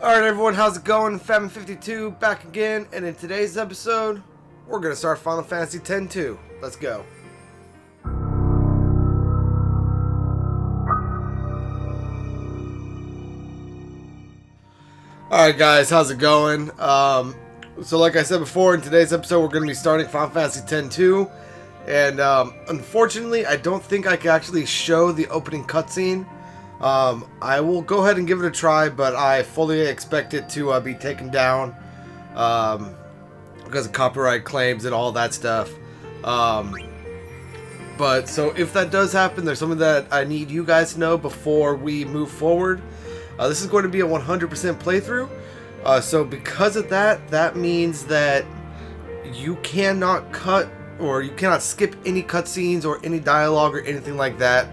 Alright everyone, how's it going? Famine52 back again, and in today's episode, we're going to start Final Fantasy X-2. Let's go. Alright guys, how's it going? So like I said before, in today's episode, we're going to be starting Final Fantasy X-2. And unfortunately, I don't think I can actually show the opening cutscene. I will go ahead and give it a try, but I fully expect it to be taken down because of copyright claims and all that stuff. But so if that does happen, there's something that I need you guys to know before we move forward. This is going to be a 100% playthrough. So because of that, that means that you cannot cut or you cannot skip any cutscenes or any dialogue or anything like that.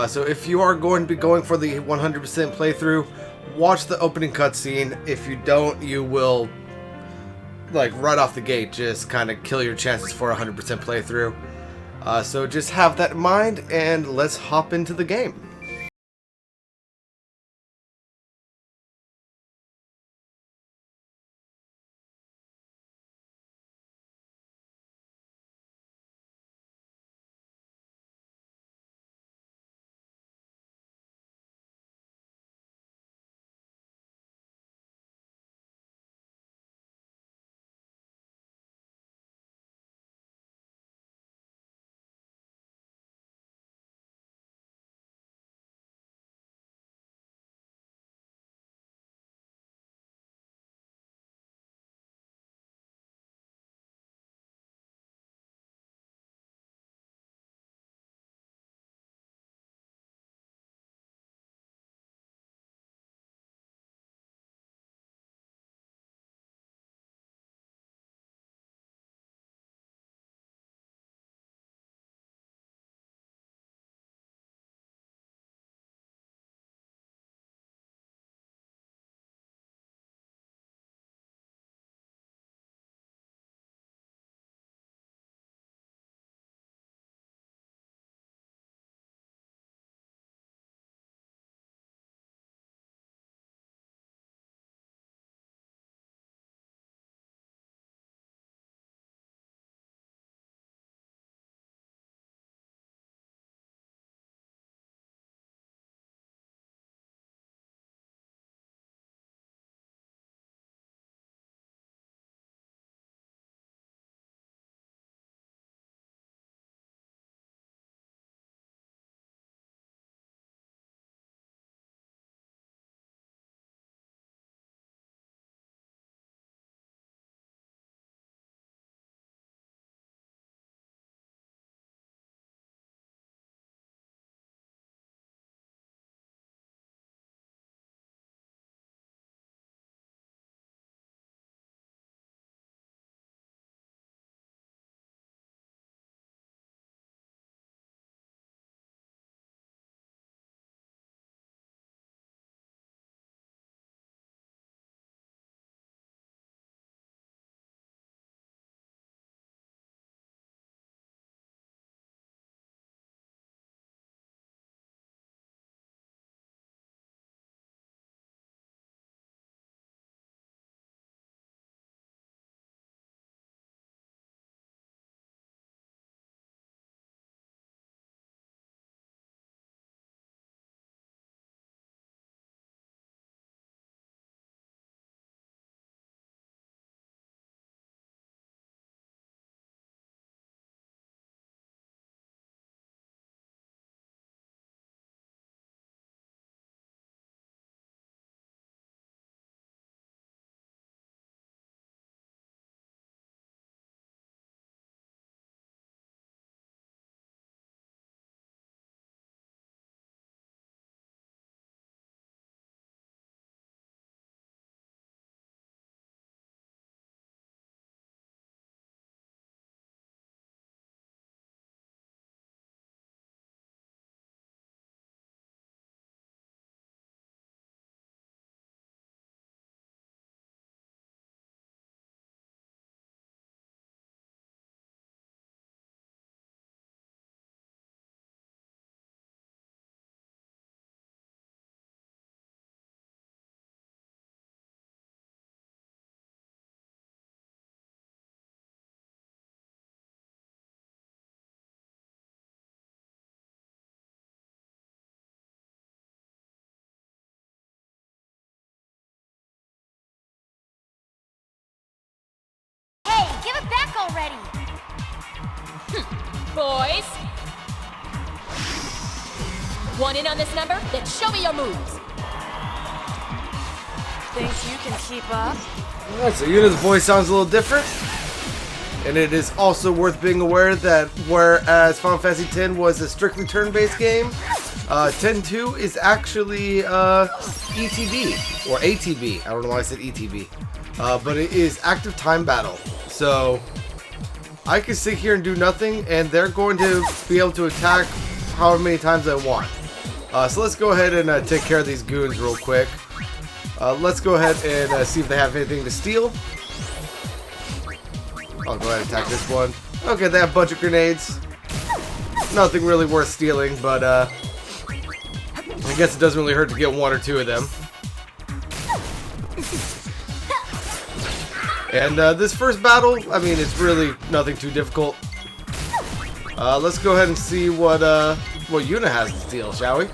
So if you are going to be going for the 100% playthrough, watch the opening cutscene. If you don't, you will, like, right off the gate, just kind of kill your chances for a 100% playthrough. So just have that in mind, and let's hop into the game. already! Boys! Want in on this number? Then show me your moves! Think you can keep up? Alright, so Yuna's voice sounds a little different. And it is also worth being aware that whereas Final Fantasy X was a strictly turn-based game, 10-2 is actually ETB, or ATB. I don't know why I said ETB. But it is active time battle. So I can sit here and do nothing, and they're going to be able to attack however many times I want. So let's go ahead and take care of these goons real quick. Let's go ahead and see if they have anything to steal. I'll go ahead and attack this one. Okay, they have a bunch of grenades. Nothing really worth stealing, but I guess it doesn't really hurt to get one or two of them. And this first battle, I mean, it's really nothing too difficult. Let's go ahead and see what Yuna has to steal, shall we?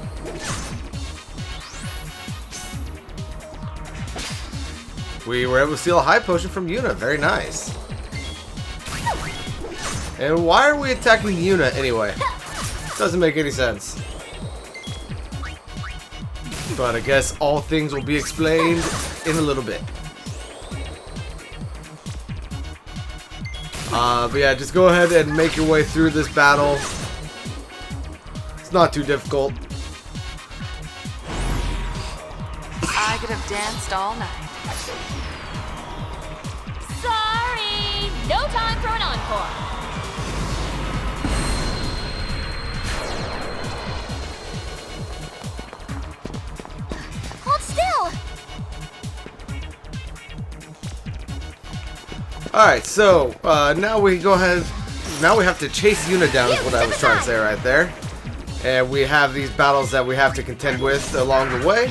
We were able to steal a high potion from Yuna. Very nice. And why are we attacking Yuna anyway? Doesn't make any sense. But I guess all things will be explained in a little bit. But yeah, just go ahead and make your way through this battle. It's not too difficult. I could have danced all night. Sorry! No time for an encore! Hold still! Alright, so now we go ahead. Now we have to chase Yuna down, is what I was trying to say right there. And we have these battles that we have to contend with along the way.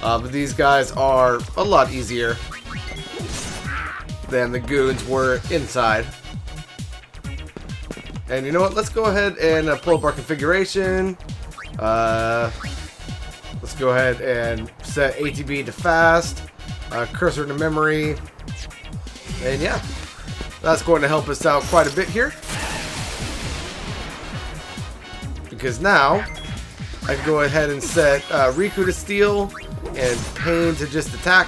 But these guys are a lot easier than the goons were inside. And you know what? Let's go ahead and pull up our configuration. Let's go ahead and set ATB to fast, cursor to memory. And yeah, that's going to help us out quite a bit here. Because now, I can go ahead and set Rikku to steal and Pain to just attack.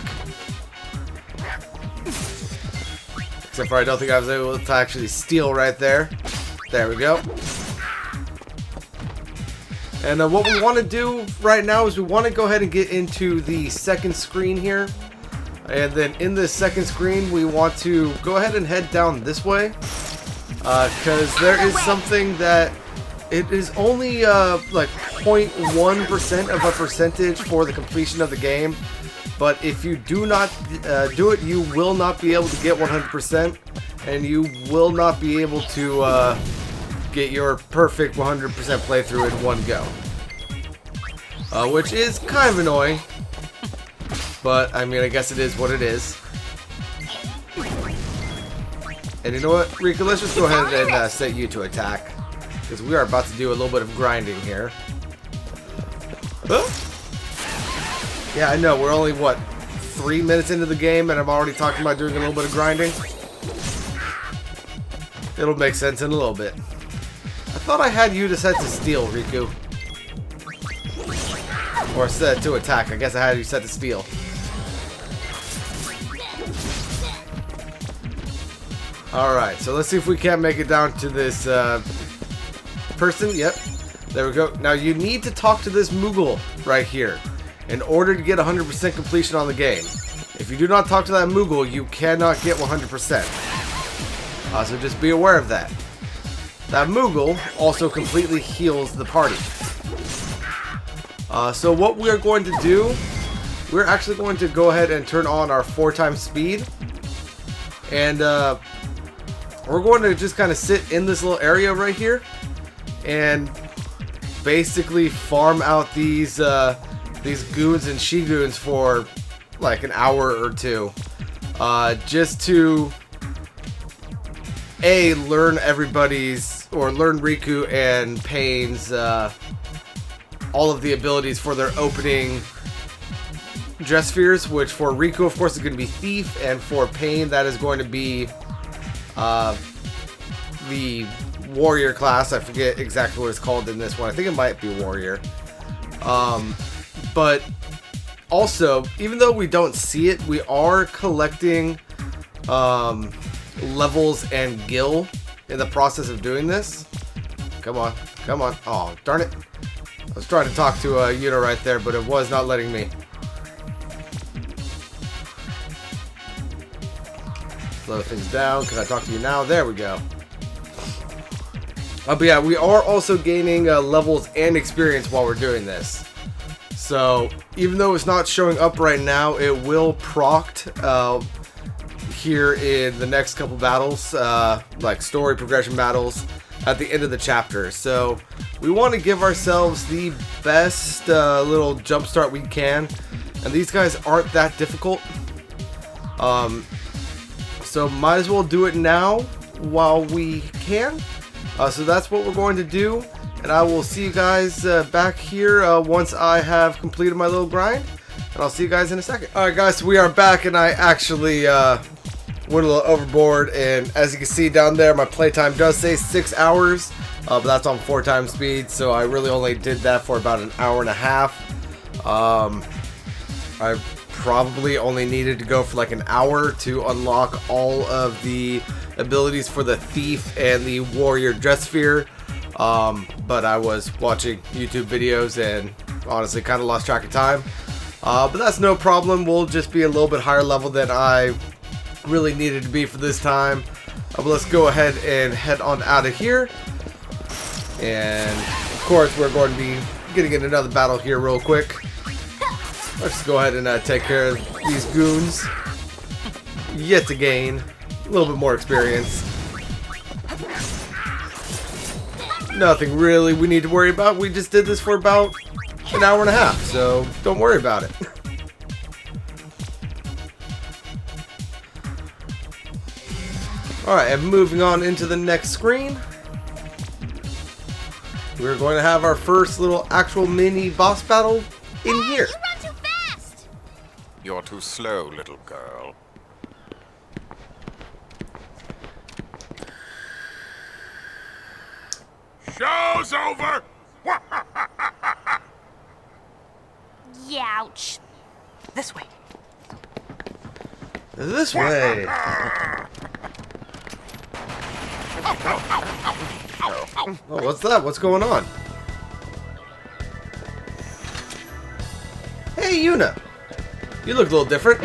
Except for I don't think I was able to actually steal right there. There we go. And what we want to do right now is we want to go ahead and get into the second screen here. And then in this second screen, we want to go ahead and head down this way. Because there is something that it is only like 0.1% of a percentage for the completion of the game. But if you do not do it, you will not be able to get 100%. And you will not be able to get your perfect 100% playthrough in one go. Which is kind of annoying. But, I mean, I guess it is what it is. And you know what, Rikku, let's just go ahead and set you to attack. Because we are about to do a little bit of grinding here. Huh? Yeah, I know, we're only, what, 3 minutes into the game and I'm already talking about doing a little bit of grinding? It'll make sense in a little bit. I thought I had you to set to steal, Rikku. Or set to attack. I guess I had you set to steal. Alright, so let's see if we can't make it down to this person. Yep. There we go. Now you need to talk to this Moogle right here in order to get 100% completion on the game. If you do not talk to that Moogle, you cannot get 100%. So just be aware of that. That Moogle also completely heals the party. So what we're going to do, we're actually going to go ahead and turn on our 4x speed. And we're going to just kind of sit in this little area right here and basically farm out these goons and she-goons for like an hour or two. Just to learn everybody's, or learn Rikku and Pain's all of the abilities for their opening dress spheres, which for Rikku of course is going to be Thief, and for Pain that is going to be the warrior class. I forget exactly what it's called in this one. I think it might be warrior. But also, even though we don't see it, we are collecting levels and gil in the process of doing this. Come on, come on. Oh, darn it. I was trying to talk to Yuna right there, but it was not letting me. Slow things down. Can I talk to you now? There we go. But yeah, we are also gaining levels and experience while we're doing this. So even though it's not showing up right now, it will proct here in the next couple battles, like story progression battles at the end of the chapter. So we want to give ourselves the best little jump start we can, and these guys aren't that difficult. So might as well do it now while we can. So that's what we're going to do, and I will see you guys back here once I have completed my little grind, and I'll see you guys in a second. Alright guys, so we are back, and I actually went a little overboard, and as you can see down there, my playtime does say 6 hours, but that's on 4x speed, so I really only did that for about an hour and a half. I probably only needed to go for like an hour to unlock all of the abilities for the thief and the warrior dress sphere, but I was watching YouTube videos and honestly kind of lost track of time, but that's no problem. We'll just be a little bit higher level than I really needed to be for this time, but let's go ahead and head on out of here. And of course we're going to be getting in another battle here real quick. Let's go ahead and take care of these goons yet to gain a little bit more experience. Nothing really we need to worry about. We just did this for about an hour and a half, so don't worry about it. Alright, and moving on into the next screen, we're going to have our first little actual mini boss battle in here. You run too fast! You're too slow, little girl. Show's over! Youch. This way. This way. Oh, what's that? What's going on? Hey, Yuna. You look a little different.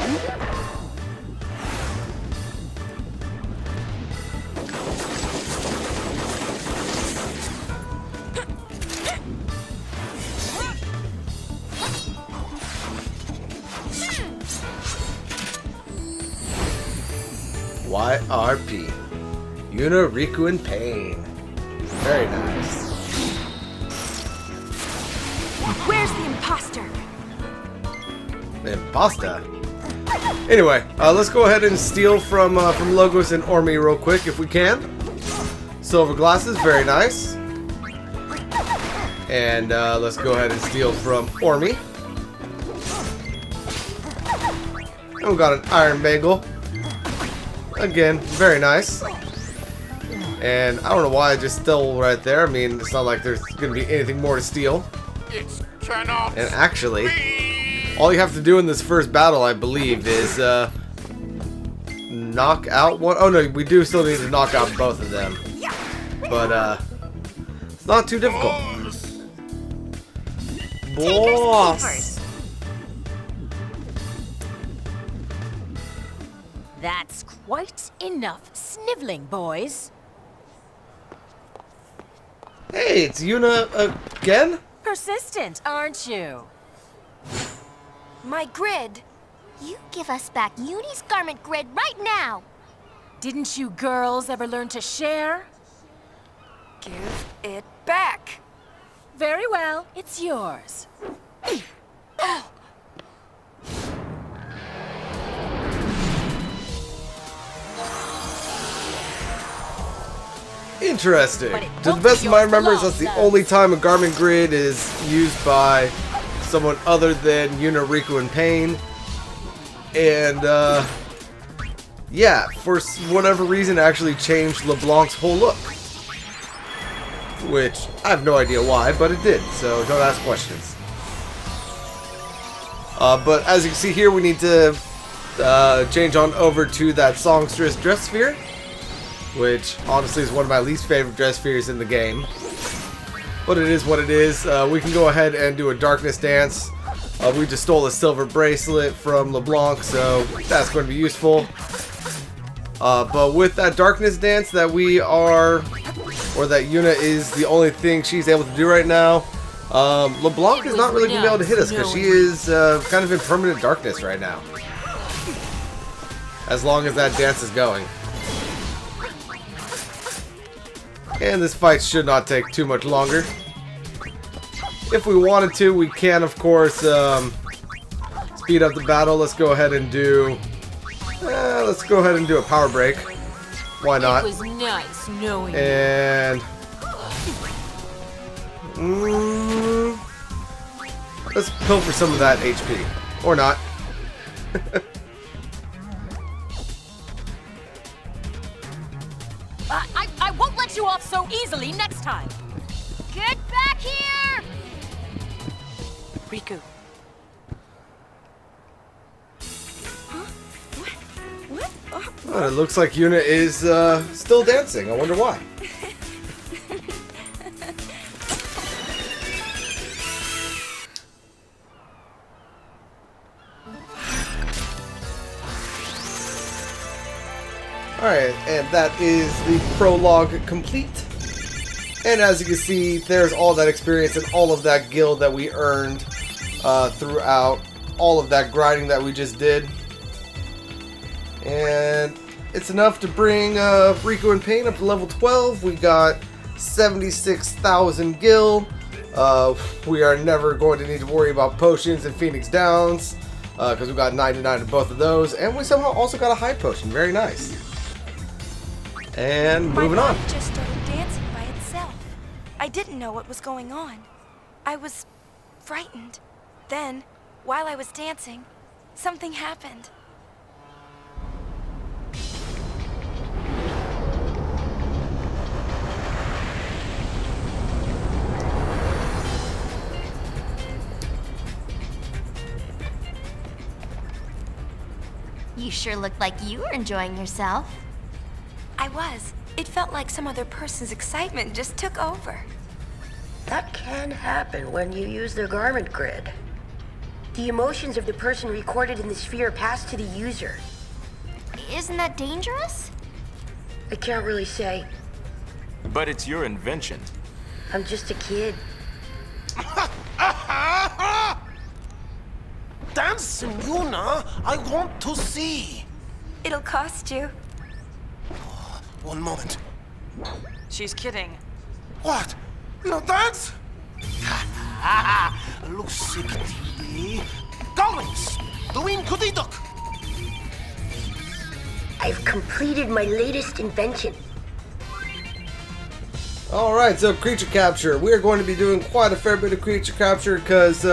YRP. Yuna Rikku and Pain. Very nice. Where's the imposter? Pasta. Anyway, let's go ahead and steal from Logos and Ormi real quick if we can. Silver glasses, very nice. And let's go ahead and steal from Ormi. And we got an iron bagel. Again, very nice. And I don't know why I just stole right there. I mean, it's not like there's going to be anything more to steal. It cannot. And actually, all you have to do in this first battle, I believe, is knock out one. Oh no, we do still need to knock out both of them. But it's not too difficult. Boss. That's quite enough sniveling, boys. Hey, it's Yuna again? Persistent, aren't you? My grid. You give us back Uni's garment grid right now. Didn't you girls ever learn to share? Give it back. Very well, it's yours. Interesting. But it To the won't best be of my yours remembrance, for that's the long, only time a garment grid is used by someone other than Yuna Rikku and Pain. And yeah, for whatever reason, actually changed LeBlanc's whole look. Which, I have no idea why, but it did, so don't ask questions. But as you can see here, we need to change on over to that songstress dress sphere, which honestly is one of my least favorite dress spheres in the game. But it is what it is. We can go ahead and do a darkness dance. We just stole a silver bracelet from LeBlanc, so that's going to be useful. But with that darkness dance that we are, or that Yuna is the only thing she's able to do right now, LeBlanc is not really going to be able to hit us because she is kind of in permanent darkness right now. As long as that dance is going. And this fight should not take too much longer. If we wanted to, we can, of course, speed up the battle. Let's go ahead and do a power break. Why not? It was nice knowing And let's pilfer some of that HP, or not. I won't let you off so easily next time. Get back here! Rikku. It looks like Yuna is still dancing. I wonder why. Alright, and that is the prologue complete. And as you can see, there's all that experience and all of that guild that we earned throughout all of that grinding that we just did. And it's enough to bring Rikku and Pain up to level 12. We got 76,000 gil. We are never going to need to worry about potions and Phoenix Downs because we got 99 of both of those. And we somehow also got a high potion. Very nice. And moving on. My body just started dancing by itself. I didn't know what was going on. I was frightened. Then, while I was dancing, something happened. You sure looked like you were enjoying yourself. I was. It felt like some other person's excitement just took over. That can happen when you use the garment grid. The emotions of the person recorded in the sphere pass to the user. Isn't that dangerous? I can't really say. But it's your invention. I'm just a kid. Dancing, Yuna! I want to see! It'll cost you. One moment. She's kidding. What? No dance? Lusikti. Goblins! Doing kudidok! I've completed my latest invention. Alright, so creature capture. We are going to be doing quite a fair bit of creature capture because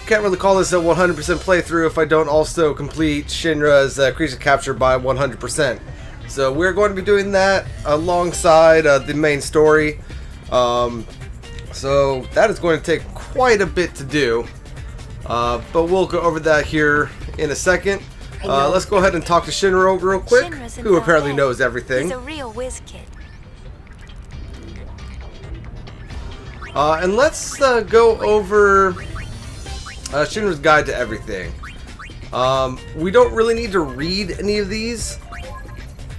can't really call this a 100% playthrough if I don't also complete Shinra's creature capture by 100%. So we're going to be doing that alongside the main story. So that is going to take quite a bit to do. But we'll go over that here in a second. Let's go ahead and talk to Shinra real quick, Shinra's in who apparently ballet. knows everything. He's a real whiz kid. And let's go over Shinra's Guide to Everything. We don't really need to read any of these.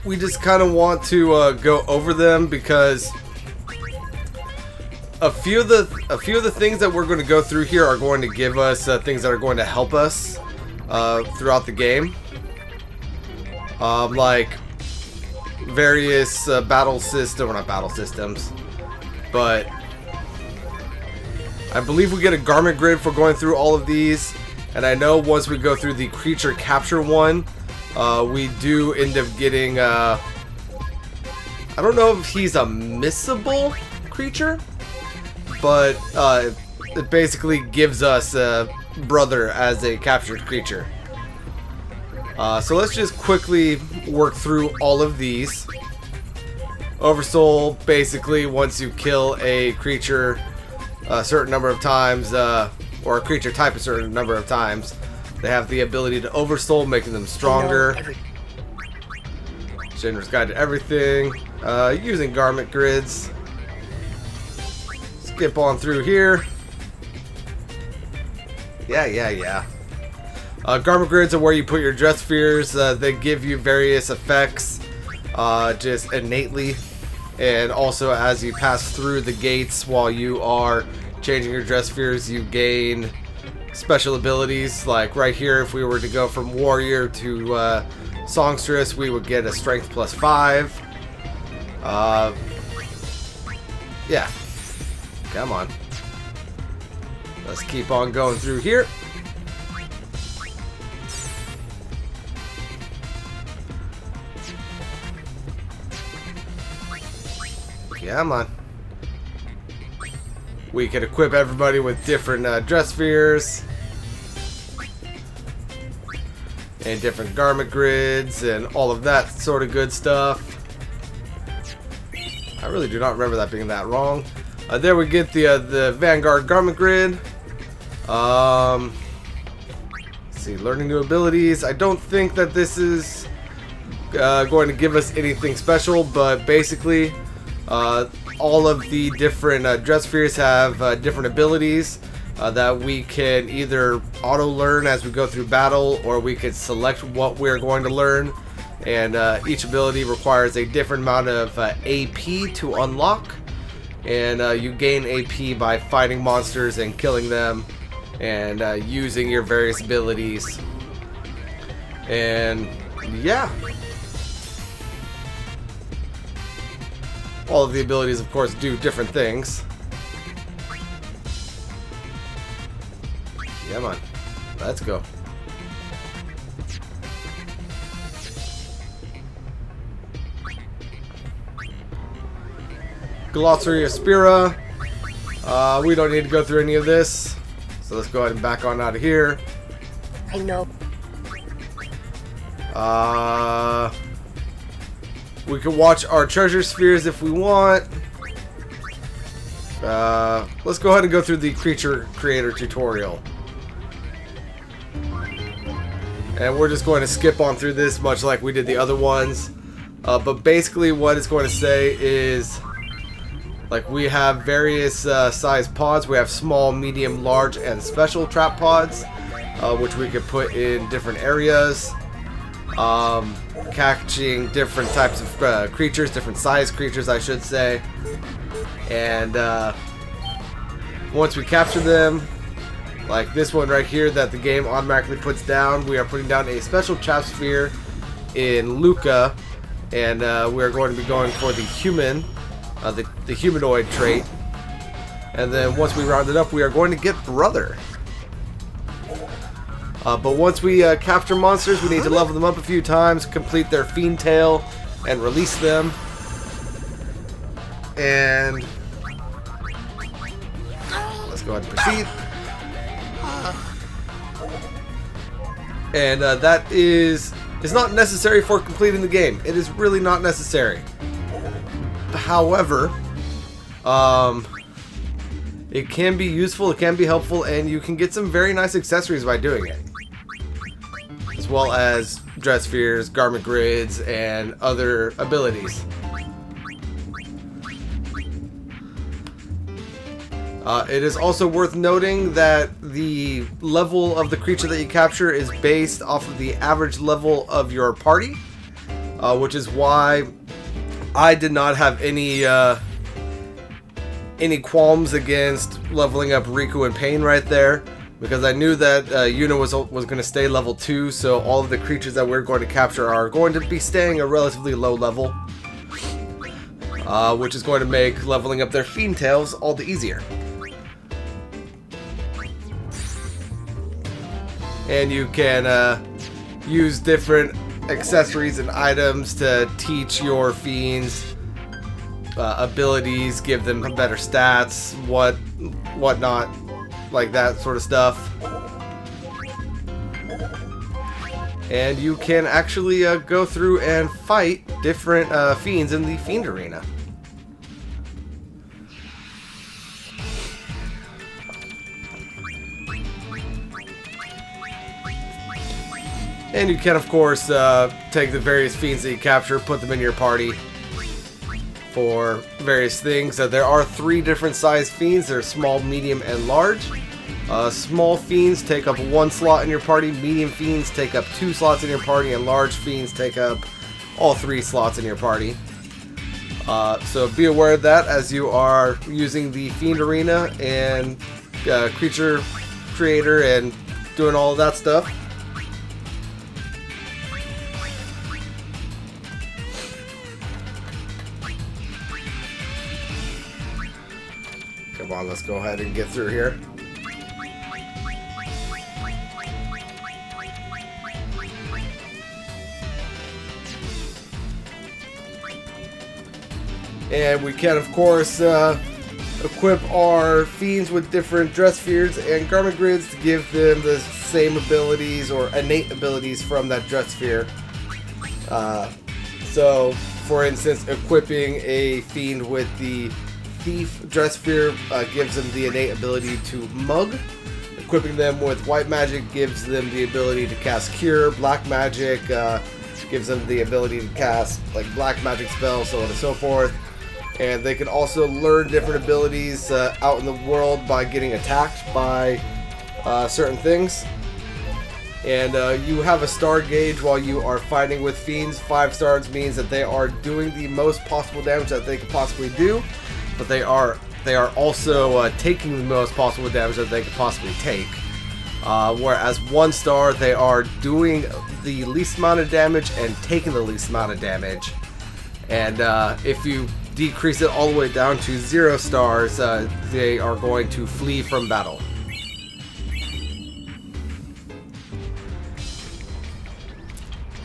We just kind of want to go over them because a few of the things that we're going to go through here are going to give us things that are going to help us throughout the game, like various battle systems, but I believe we get a garment grid for going through all of these, and I know once we go through the creature capture one, we do end up getting, I don't know if he's a missable creature, but it basically gives us a brother as a captured creature. So let's just quickly work through all of these. Oversoul, basically, once you kill a creature a certain number of times, or a creature type a certain number of times, they have the ability to oversoul, making them stronger. Shinra's Guide to Everything. Using garment grids. Skip on through here. Yeah. Garment grids are where you put your dress spheres. They give you various effects, just innately. And also, as you pass through the gates while you are changing your dress spheres, you gain special abilities. Like right here, if we were to go from warrior to songstress, we would get a strength +5. Yeah. Come on. Let's keep on going through here. Come on. We can equip everybody with different dress spheres and different garment grids and all of that sort of good stuff. I really do not remember that being that wrong. There we get the Vanguard garment grid. Let's see, learning new abilities. I don't think that this is going to give us anything special, but basically all of the different dress spheres have different abilities that we can either auto-learn as we go through battle, or we could select what we're going to learn. And each ability requires a different amount of AP to unlock. And you gain AP by fighting monsters and killing them, and using your various abilities. And yeah. All of the abilities, of course, do different things. Come on. Let's go. Glossary of Spira. We don't need to go through any of this. So let's go ahead and back on out of here. I know. We can watch our treasure spheres if we want. Let's go ahead and go through the creature creator tutorial. And we're just going to skip on through this, much like we did the other ones. But basically what it's going to say is, like, we have various size pods. We have small, medium, large, and special trap pods, which we could put in different areas. Catching different types of creatures, different size creatures, I should say. And once we capture them, like this one right here that the game automatically puts down, we are putting down a special trap sphere in Luca, and we are going to be going for the human, the humanoid trait. And then once we round it up, we are going to get brother. But once we capture monsters, we need to level them up a few times, complete their fiend tail, and release them. And let's go ahead and proceed. And that is not necessary for completing the game. It is really not necessary. However, it can be useful, it can be helpful, and you can get some very nice accessories by doing it. As well as dress spheres, garment grids, and other abilities. It is also worth noting that the level of the creature that you capture is based off of the average level of your party, which is why I did not have any qualms against leveling up Rikku and Pain right there, because I knew that Yuna was going to stay level 2, so all of the creatures that we're going to capture are going to be staying a relatively low level, which is going to make leveling up their fiend tails all the easier. And you can use different accessories and items to teach your fiends abilities, give them better stats, whatnot, like that sort of stuff. and you can actually go through and fight different fiends in the Fiend Arena. And you can, of course, take the various fiends that you capture, put them in your party for various things. There are 3 different size fiends. They're small, medium, and large. Small fiends take up 1 slot in your party, medium fiends take up 2 slots in your party, and large fiends take up all 3 slots in your party. So be aware of that as you are using the Fiend Arena and Creature Creator and doing all of that stuff. Come on, let's go ahead and get through here. And we can, of course, equip our fiends with different dress spheres and garment grids to give them the same abilities or innate abilities from that dress sphere. So, for instance, equipping a fiend with the Thief dress sphere gives them the innate ability to mug. Equipping them with white magic gives them the ability to cast cure. Black magic gives them the ability to cast like black magic spells, so on and so forth. And they can also learn different abilities out in the world by getting attacked by certain things. And you have a star gauge while you are fighting with fiends. 5 stars means that they are doing the most possible damage that they could possibly do, but they are also taking the most possible damage that they could possibly take. Whereas 1 star, they are doing the least amount of damage and taking the least amount of damage. And if you decrease it all the way down to 0 stars, they are going to flee from battle.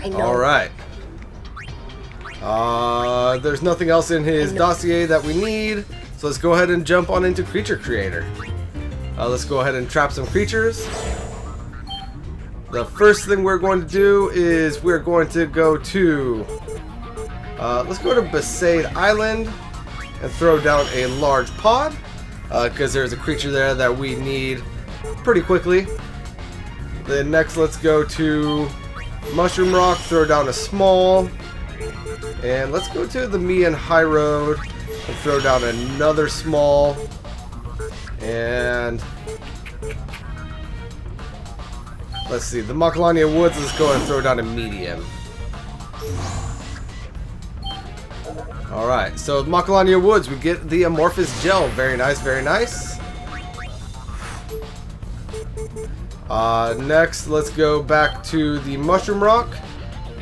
Alright. There's nothing else in his dossier that we need, so let's go ahead and jump on into Creature Creator. Let's go ahead and trap some creatures. The first thing we're going to do is we're going to go to... let's go to Besaid Island and throw down a large pod, because there's a creature there that we need pretty quickly. Then next, let's go to Mushroom Rock, throw down a small, and let's go to the Mian High Road and throw down another small, and let's see, the Macalania Woods, let's go and throw down a medium. Alright, so Macalania Woods, we get the Amorphous Gel. Very nice, very nice. Next, let's go back to the Mushroom Rock.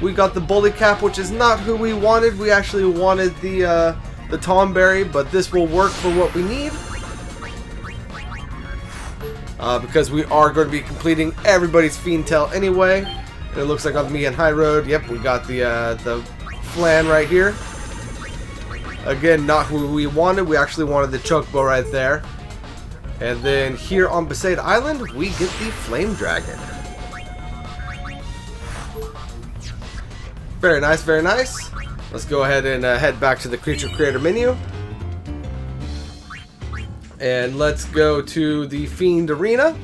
We got the Bully Cap, which is not who we wanted. We actually wanted the Tomberry, but this will work for what we need. Because we are going to be completing everybody's Fiend Tail anyway. And it looks like on the Mian High Road, yep, we got the Flan right here. Again, not who we wanted. We actually wanted the Chocobo right there. And then here on Besaid Island, we get the Flame Dragon. Very nice, very nice. Let's go ahead and head back to the Creature Creator menu. And let's go to the Fiend Arena.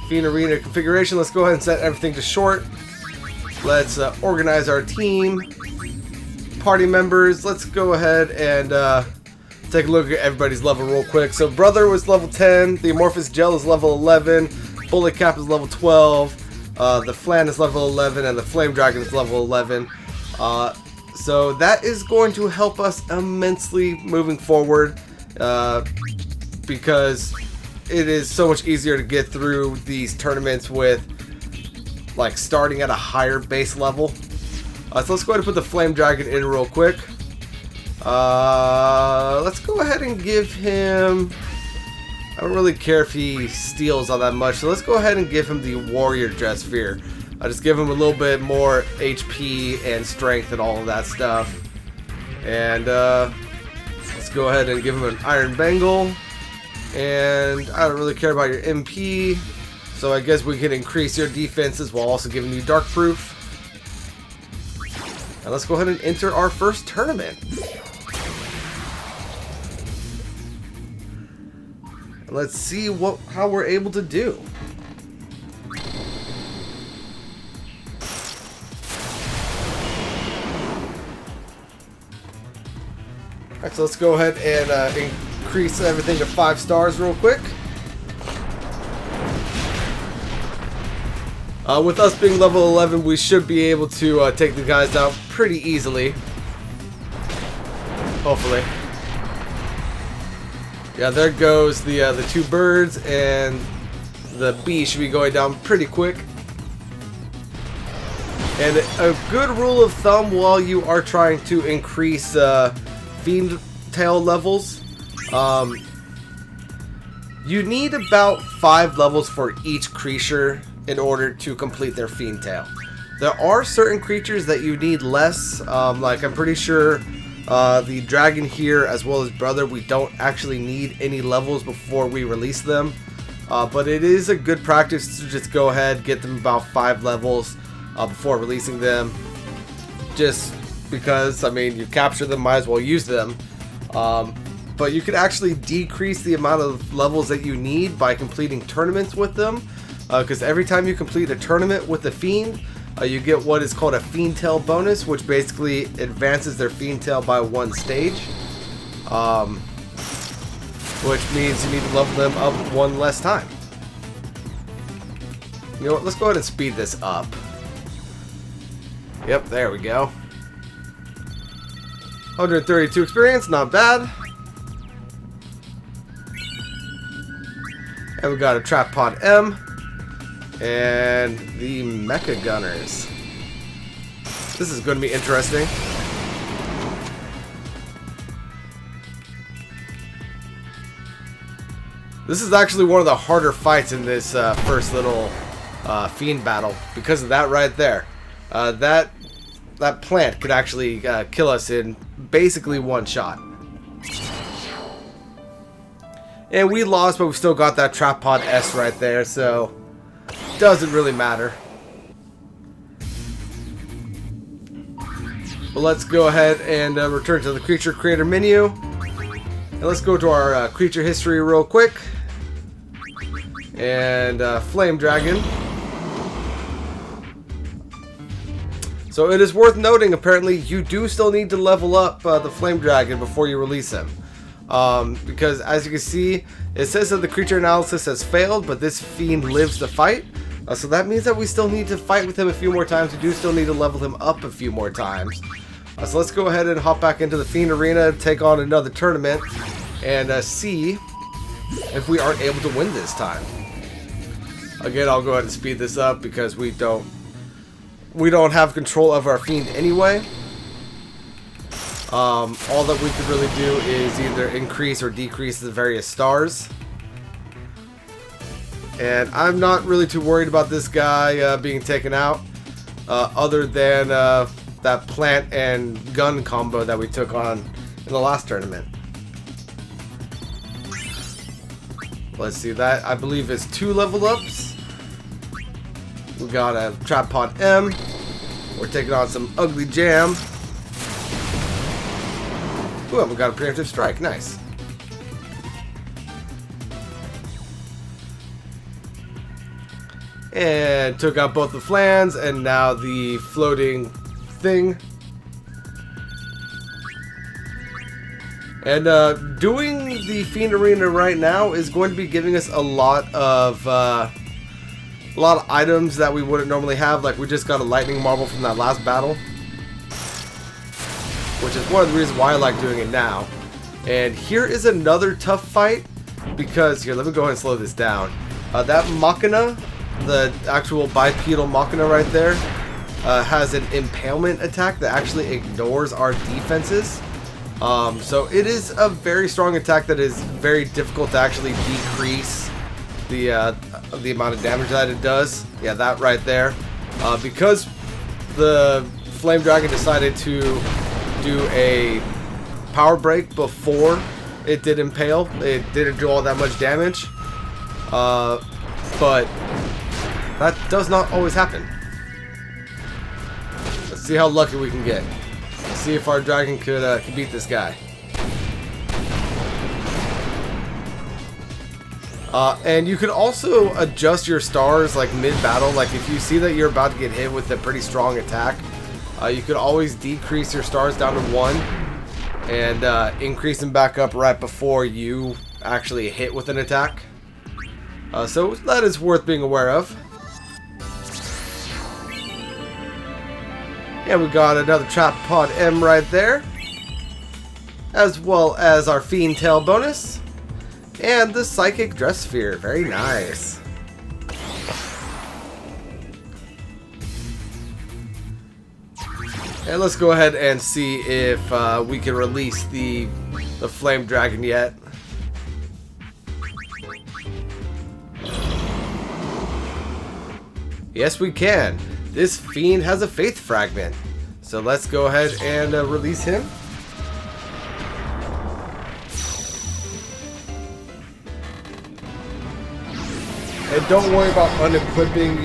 Fiend Arena configuration. Let's go ahead and set everything to short. Let's organize our team. Party members. Let's go ahead and take a look at everybody's level real quick. So Brother was level 10. The Amorphous Gel is level 11. Bullet Cap is level 12. The Flan is level 11. And the Flame Dragon is level 11. So that is going to help us immensely moving forward. Because it is so much easier to get through these tournaments with like starting at a higher base level. So let's go ahead and put the Flame Dragon in real quick. Let's go ahead and give him... I don't really care if he steals all that much, so let's go ahead and give him the Warrior Dress Sphere. I'll just give him a little bit more HP and strength and all of that stuff. And let's go ahead and give him an Iron Bangle. And I don't really care about your MP. So I guess we can increase your defenses while also giving you dark proof. And let's go ahead and enter our first tournament. And let's see how we're able to do. Alright, so let's go ahead and increase everything to 5 stars real quick. With us being level 11, we should be able to take the guys out pretty easily. Hopefully. Yeah, there goes the 2 birds, and the bee should be going down pretty quick. And a good rule of thumb while you are trying to increase fiend tail levels, you need about 5 levels for each creature in order to complete their fiend tail. There are certain creatures that you need less, like I'm pretty sure the dragon here as well as brother, we don't actually need any levels before we release them, but it is a good practice to just go ahead, get them about 5 levels before releasing them, just because, I mean, you capture them, might as well use them. But you can actually decrease the amount of levels that you need by completing tournaments with them, because every time you complete a tournament with a fiend, you get what is called a fiend tail bonus, which basically advances their fiend tail by 1 stage, which means you need to level them up 1 less time. You know what, let's go ahead and speed this up. Yep, there we go. 132 experience, not bad. And we got a Trap Pod M. And the Mecha Gunners. This is going to be interesting. This is actually one of the harder fights in this first little fiend battle because of that right there. That plant could actually kill us in basically 1 shot. And we lost, but we still got that Trap Pod S right there, so doesn't really matter. But let's go ahead and return to the creature creator menu. And let's go to our creature history real quick. And Flame Dragon. So it is worth noting, apparently, you do still need to level up the Flame Dragon before you release him. Because as you can see, it says that the creature analysis has failed, but this fiend lives to fight. So that means that we still need to fight with him a few more times. We do still need to level him up a few more times. So let's go ahead and hop back into the Fiend Arena, take on another tournament, and see if we aren't able to win this time. Again, I'll go ahead and speed this up because we don't have control of our Fiend anyway. All that we could really do is either increase or decrease the various stars. And I'm not really too worried about this guy being taken out, other than that plant and gun combo that we took on in the last tournament. Let's see, that I believe is 2 level ups. We got a Trap Pod M. We're taking on some Ugly Jam. Ooh, we got a Preemptive Strike, nice. And took out both the flans and now the floating thing. And doing the Fiend Arena right now is going to be giving us a lot of items that we wouldn't normally have. Like we just got a lightning marble from that last battle, which is one of the reasons why I like doing it now. And here is another tough fight because here, let me go ahead and slow this down. That Machina, the actual bipedal Machina right there, has an impalement attack that actually ignores our defenses. So it is a very strong attack that is very difficult to actually decrease the amount of damage that it does. Yeah, that right there. Because the Flame Dragon decided to do a power break before it did impale, it didn't do all that much damage. But that does not always happen. Let's see how lucky we can get. Let's see if our dragon could beat this guy. And you could also adjust your stars like mid-battle. Like if you see that you're about to get hit with a pretty strong attack, you could always decrease your stars down to 1 and increase them back up right before you actually hit with an attack. So that is worth being aware of. And we got another Trap Pod M right there, as well as our Fiend Tail bonus. And the Psychic Dress Sphere. Very nice. And let's go ahead and see if we can release the Flame Dragon yet. Yes, we can. This fiend has a Faith Fragment. So let's go ahead and release him. And don't worry about unequipping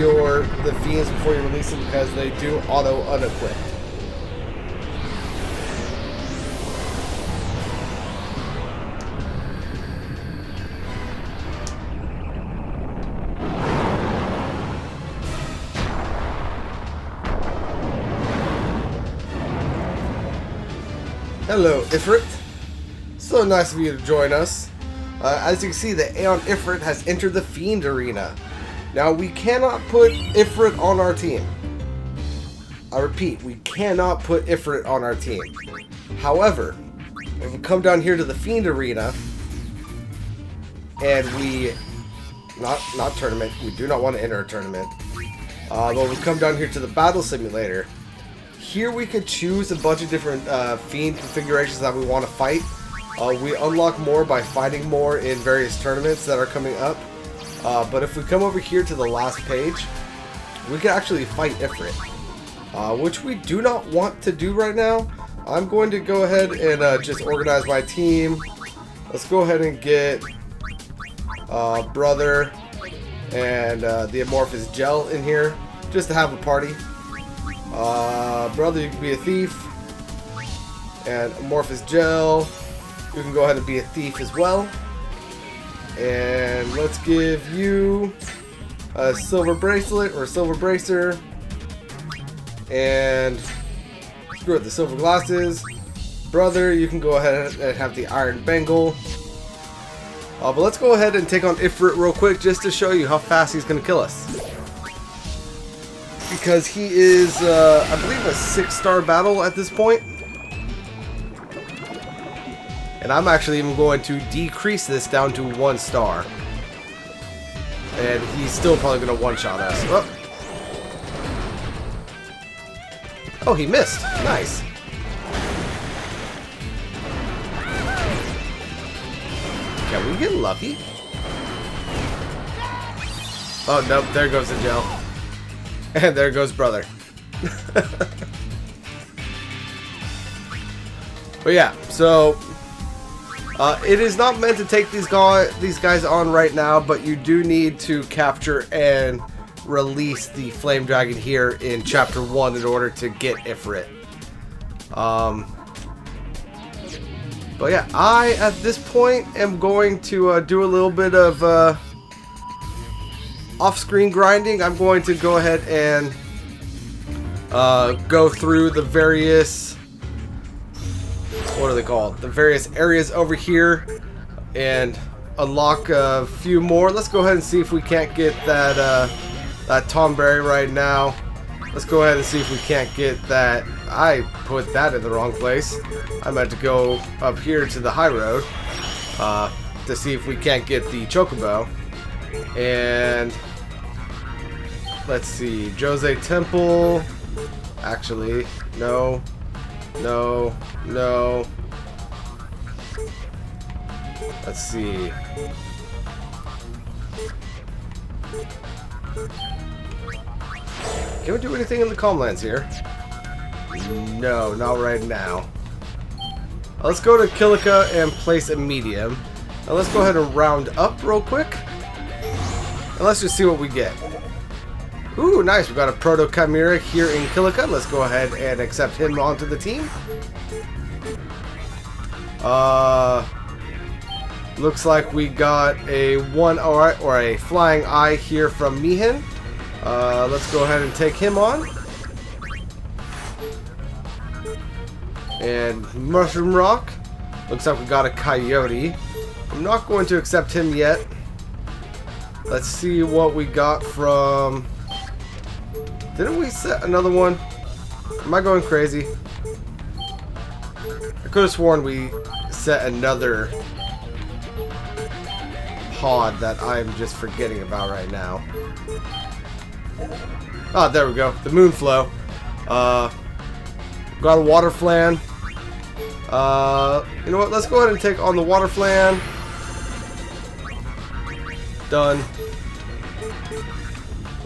the fiends before you release them, because they do auto unequip. Hello, Ifrit. So nice of you to join us. As you can see, the Aeon Ifrit has entered the Fiend Arena. Now, we cannot put Ifrit on our team. I repeat, we cannot put Ifrit on our team. However, if we come down here to the Fiend Arena, and we... Not tournament, we do not want to enter a tournament. But we come down here to the Battle Simulator. Here we could choose a bunch of different Fiend configurations that we want to fight. We unlock more by fighting more in various tournaments that are coming up. But if we come over here to the last page, we can actually fight Ifrit. Which we do not want to do right now. I'm going to go ahead and just organize my team. Let's go ahead and get Brother and the Amorphous Gel in here, just to have a party. Brother, you can be a thief. And Amorphous Gel, you can go ahead and be a thief as well. And let's give you a silver bracelet or a silver bracer. And screw it, the silver glasses. Brother, you can go ahead and have the iron bangle. But let's go ahead and take on Ifrit real quick just to show you how fast he's going to kill us. Because he is, I believe, a 6-star battle at this point. And I'm actually even going to decrease this down to 1 star. And he's still probably going to one-shot us. Oh, he missed. Nice. Can we get lucky? Oh, nope. There goes the gel. And there goes Brother. But yeah, so... it is not meant to take these guys on right now, but you do need to capture and release the Flame Dragon here in Chapter 1 in order to get Ifrit. But yeah, I, at this point, am going to do a little bit of off-screen grinding. I'm going to go ahead and go through the various... what are they called? The various areas over here and unlock a few more. Let's go ahead and see if we can't get that that Tomberry right now. Let's go ahead and see if we can't get that. I put that in the wrong place. I meant to go up here to the high road to see if we can't get the Chocobo. And let's see, Jose Temple. Actually, no. No, no. Let's see. Can we do anything in the Calmlands here? No, not right now. Let's go to Kilika and place a medium. Now let's go ahead and round up real quick. And let's just see what we get. Ooh, nice. We got a Proto Chimera here in Kilika. Let's go ahead and accept him onto the team. Looks like we got a or a flying eye here from Mihin. Let's go ahead and take him on. And Mushroom Rock. Looks like we got a Coyote. I'm not going to accept him yet. Let's see what we got from... Didn't we set another one? Am I going crazy? I could have sworn we set another pod that I'm just forgetting about right now. Ah, there we go. The Moonflow. Got a Water Flan. You know what? Let's go ahead and take on the Water Flan. Done.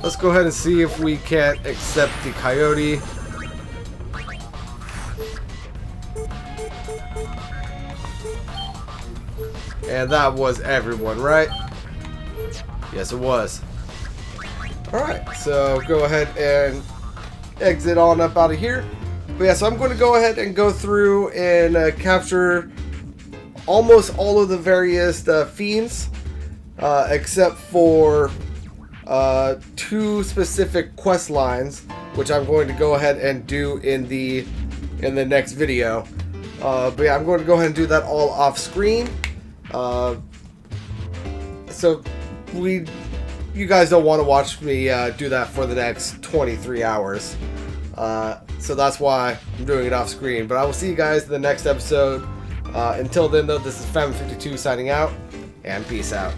Let's go ahead and see if we can't accept the Coyote. And that was everyone, right? Yes, it was. Alright, so go ahead and exit on up out of here. But yeah, so I'm going to go ahead and go through and capture almost all of the various fiends, except for 2 specific quest lines, which I'm going to go ahead and do in the next video. But yeah, I'm going to go ahead and do that all off screen. So you guys don't want to watch me do that for the next 23 hours. So that's why I'm doing it off screen. But I will see you guys in the next episode. Until then, though, this is Famine52 signing out, and peace out.